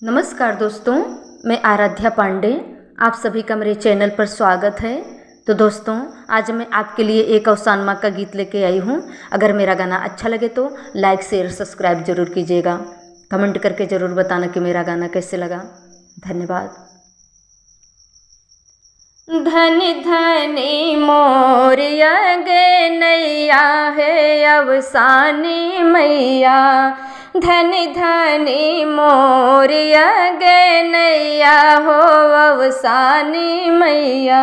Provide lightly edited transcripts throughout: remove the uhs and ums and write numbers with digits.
नमस्कार दोस्तों, मैं आराध्या पांडे। आप सभी का मेरे चैनल पर स्वागत है। तो दोस्तों, आज मैं आपके लिए एक अवसान माँ का गीत लेके आई हूँ। अगर मेरा गाना अच्छा लगे तो लाइक शेयर सब्सक्राइब जरूर कीजिएगा। कमेंट करके ज़रूर बताना कि मेरा गाना कैसे लगा। धन्यवाद। धनी धनी मोर गे नैया है अवसानी मैया। धनी धनी मोर गे नैया हो अवसानी मैया।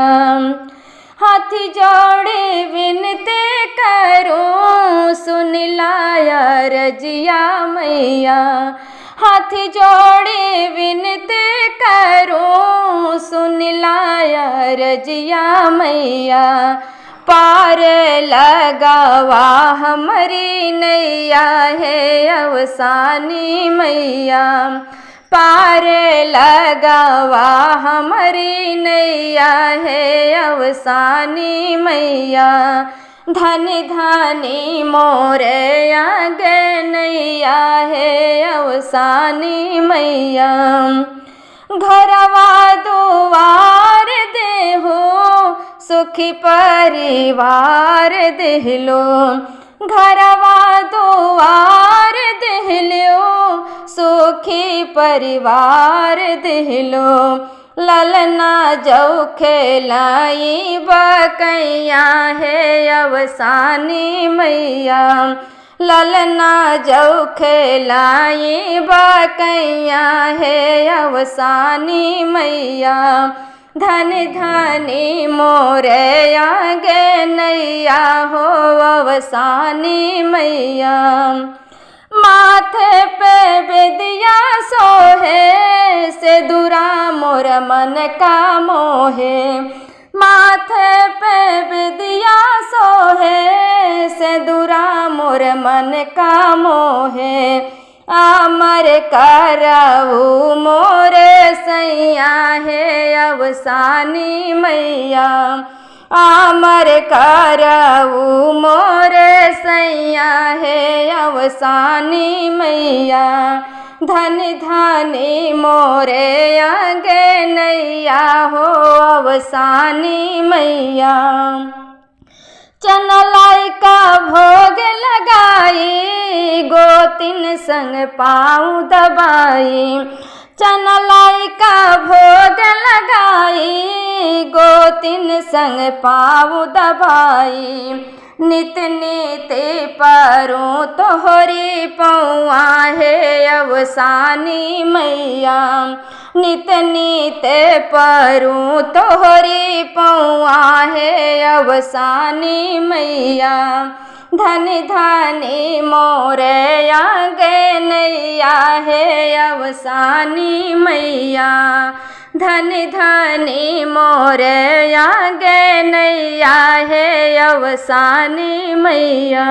हाथ जोड़े विनती करूं सुन लाया रजिया मैया। हाथ जोड़े विनती करूं सुन लाया रजिया मैया। पार लगावा हमारी नैया है अवसानी मैया। पार लगावा हमारी नैया है अवसानी मैया। धनी धनी मोरे गे नैया है अवसानी मैया। घरवा दुआर देहो सुखी परिवार देहलो। घरवा दुआर देहलो सुखी परिवार देहलो। ललना जो खेलाई बकैया है अवसानी मैया। ललना जो खेलाई बकैया है अवसानी मैया। धनी धनी मोरे गे नैया हो अवसानी मैया। माथे पे बेदिया सोहे से दूरा मोर मन का मोहे। माथे पे बेदिया सोहे से दूरा मोर मन का मोहे। अमर करऊ मोरे सैया है अवसानी मैया। अमर करऊ मोरे सैया है अवसानी मैया। धनी धनी मोरे गे नैया हो अवसानी मैया। चनलाई का भोग लगाई गोतिन संग पाँव दबाई। चनलाई का भोग लगाई गोतिन संग पाँव दबाई। नित नित परूं तोहरी पौआ है अवसानी मैया। नित नित परूं तोहरी पौआ है अवसानी मैया। धनी धनी मोरे गे नैया है अवसानी मैया। धनी धनी मोरे गे नैया है अवसानी मैया।